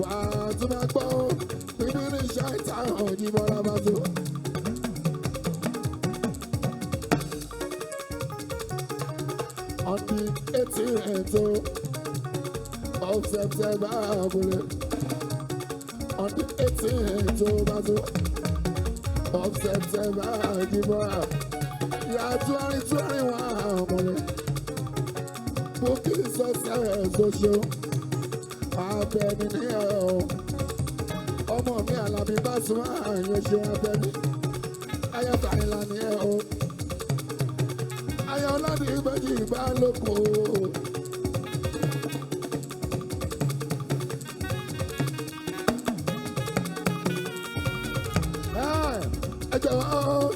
wà á tún máa gbọ́ bíbí ní ṣáìtà òyìnbó lábàtú. On the 18th of September, on the 18th of September, yeah, 2021, booking success, social, abẹ́ni ní ẹ̀ ọmọ mi Àlàbí Pasuma yẹn ṣe abẹ́ni, ayọ̀tà ìlànà ní ẹ̀ o, ayọ̀ ọlọ́dún ìbejì ìbálòpọ̀. Ẹ jọ̀wọ́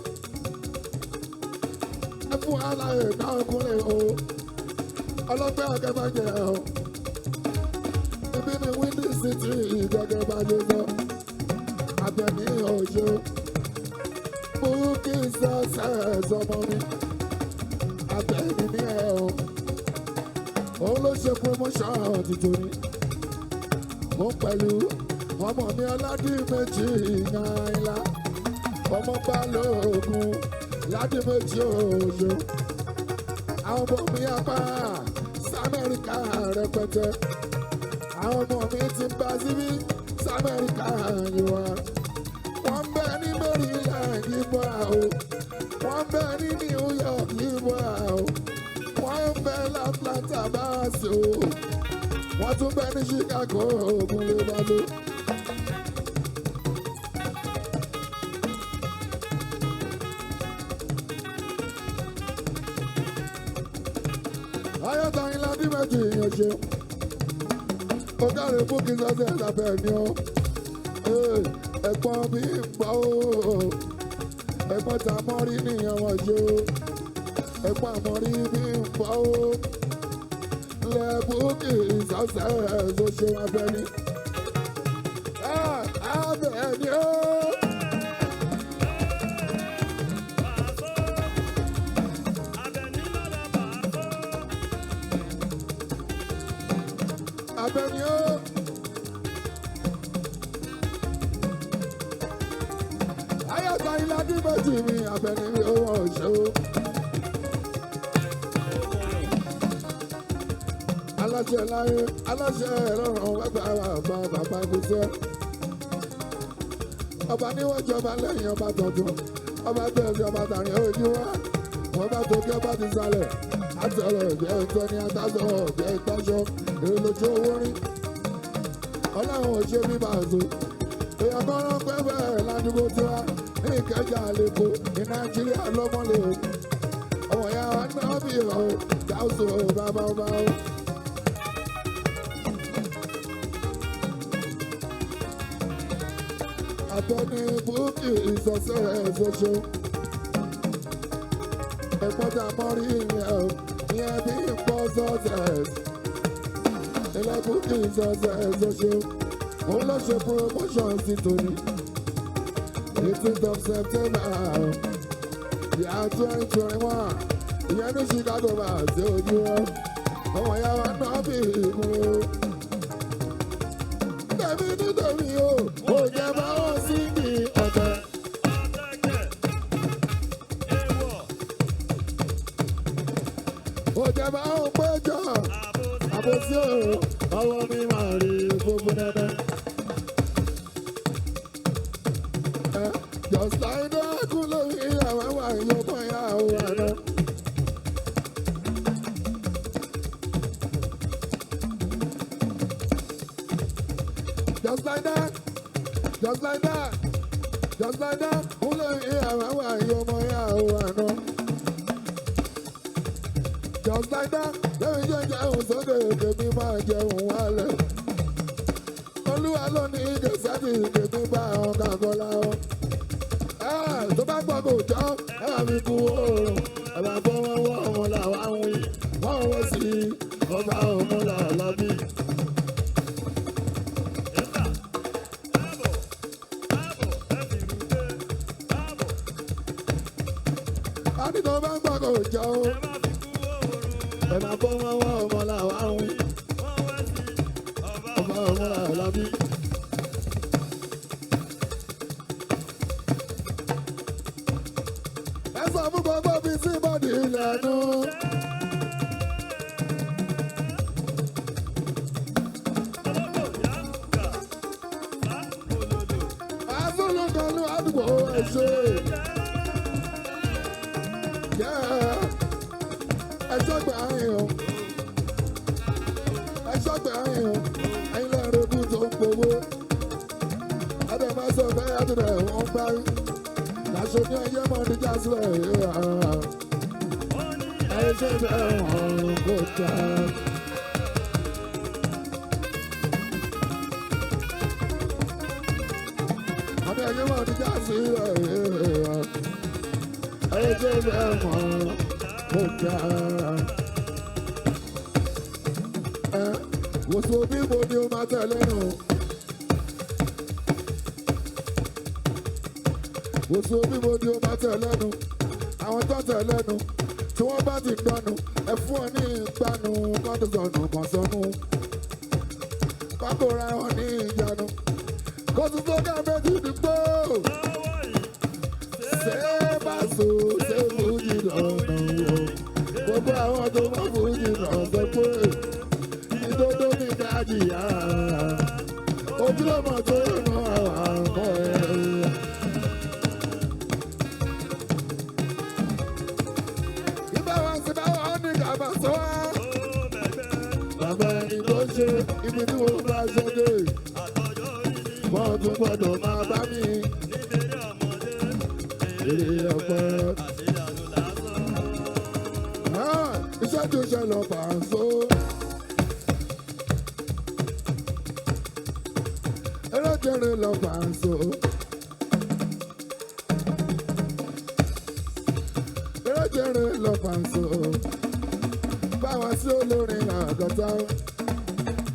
ẹ fún aláyè náà kúnlẹ̀ o, ọlọ́pẹ́ ọ̀kẹ́ bá jẹ o, ibi ni Windy City ìjọgẹ́ bá jẹ sọ, Àbẹ̀ní Òjó, Bukky Success ọmọ mi, Àbẹ̀ní ní ẹ̀ o, òun ló ṣe promotion tìtorí, ó pẹ̀lú ọmọ mi Ọládìméjì Ìyànlá, ọmọ Balógun Ládìméjì Òjó, àwọn ọmọ mi apá s'Amẹ́ríkà rẹpẹtẹ, àwọn ọmọ mi ti ń bá síbí s'Amẹ́ríkà yìí wá, wọ́n ń bẹ ní Maryland yìí bọ́ àwò, wọ́n ń bẹ ní New York yìí bọ́ àwò, wọ́n ń bẹ l'Atlanta báàsì o, wọ́n tún bẹ ní Chicago ogun lè bá lò. Ayọ̀tà ìlà Díméjì yẹn ṣe. Ọ̀gáre Bukky Success Àbẹ̀ní o. Ẹ̀gbọ́n mi ń bọ̀ o. Ẹ̀gbọ́n ta mọ́rí nìyẹn wọ́n ṣe o. Ẹ̀gbọ́n àmọ́rí mi ń bọ̀ o. Lẹ̀ Bukky Success ó ṣe Àbẹ̀ní. Àbẹ̀ní o. Àbẹ̀ní o. Ayọ̀tà ìlà Díméjì mi Àbẹ̀ní mi ó wọ̀ ṣe o. Aláṣẹ láyé, aláṣẹ ìrọ̀rùn wẹ́gbà bàbá ìbùsẹ̀. Ọba níwọ̀n jọba lẹ́yìn ọba tuntun. Ọba tẹ̀sí ọba tàrin ojú wa. Wọ́n bá tó kí ọba ti sálẹ̀. Àtọ̀rọ̀ ìjẹ́ ìtọ́ ni àtàzọ̀ ìjẹ́ ìtọ́ṣọ́. Èrè lójú owó rí. Ọlọ́run ò ṣe bí bàzó. Èèyàn kan rán pẹ́ bẹ́ẹ̀ ládùúgbò tí wá. Ní Ìkẹjà àlèkò ní Nàìjíríà lọ́mọ́lẹ̀ o. Ọmọ ìyá wa náà bí o. Gáúsù o bàbá ọba o. Àbẹ̀ní Bukky Success ṣoṣo. Ẹ̀gbọ́n tá a mọ́ rí ìyẹn o. Ìyẹn bí ìpọ́ Success. Ilé Bukky Success ṣoṣo. Òun ló ṣe promotion sí tòní. 18th of September. Year 2021. Ìyẹn ní Chicago bá ṣe ojú wọn. Ọmọ ìyá wa náà bí ìmú o. Tẹ̀mí nítorí o, ò jẹ́ bá wọn sí ní ọ̀tẹ̀. Ò jẹ́ bá wọn péjọ, àbòsí o, ọwọ́ mi máa rí gbogbo dandan. Just like that, kú lórí àwọn àwọn àyọ̀kọ̀ ìyá àwọn àná. Just like that, just like that, just like that, kú lórí àwọn àwọn àyọ̀kọ̀ ìyá àwọn àná. Just like that, lẹ́yìn jẹ́ jẹun sókè kèmí máa jẹun wálẹ̀. Olúwa ló ní ìgbésẹ́bí kèmí bá ọkà kọ́lá wọn. Tó bá gbọ́ kò jọ́, ẹ bá mi kú oòrùn. Ẹ bá gbọ́ wọn wọ́ ọmọ làwọn àwọn yìí. Wọ́n wọ́ sí ọba ọmọ làlábí. A ní tó bá gbọ́ kò jọ́ o. Ẹ bá gbọ́ wọn wọ́ ọmọ làwọn àwọn yìí. Ọba ọmọ Àlàbí. ẹ sọ fún gbogbo bíi sí bọ́ọ̀dì ìlànà. azúlùkọ́lù àdúgbò ẹ̀ṣẹ̀. ẹjọ́ gbà áyàn o. ẹjọ́ gbà áyàn o. ẹ̀yin lẹ́rìí ogun tó ń gbowó. adẹ́másọ̀ bẹ́ẹ̀ adúlẹ̀ wọ́n gbá rí. Aṣọ ní ayé mọ́ ní jásílẹ̀ ayé ṣe bẹ́ẹ̀ wọ́n kò tà. Àmì ayé mọ́ ní jásílẹ̀ ayé ṣe bẹ́ẹ̀ wọ́n kò tà. Wòsàn bí mo ní o máa tẹ̀lé nù. Oṣù bíbo ni o máa tẹ̀ lẹ́nu, àwọn tó tẹ̀ lẹ́nu, tí wọ́n bá ti gbanu, ẹ fún ọ ní ìgbanu, kọ́tù sọnù kan sọnù, pákóra wọn ní ìjánu, kó tún sókè méjì dìgbò, ṣé bàṣọ ṣé fújì lọ́nà wo, gbogbo àwọn tó bá fújì náà sọ pé ìdodo ní dájì yá, ojúlọ́mọ tó yẹ náà àwọn àkọ́ ẹ̀. Bàbá ẹni tó ṣe ibi tí wọ́n bá ṣe dé. Wọ́n tún gbọ́dọ̀ máa bá mi. Èrè ọ̀pẹ. Iṣẹ́ tó ṣe lọ Paso. Eréjèrè lọ Paso. Eréjèrè lọ Paso. Báwa sí olórin àgọ́ta o,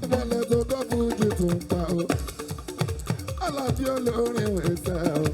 ìmọ̀lẹ̀ tó kọ́ fújì tún pa o, Àlàbí olórin wẹ̀sẹ̀ o.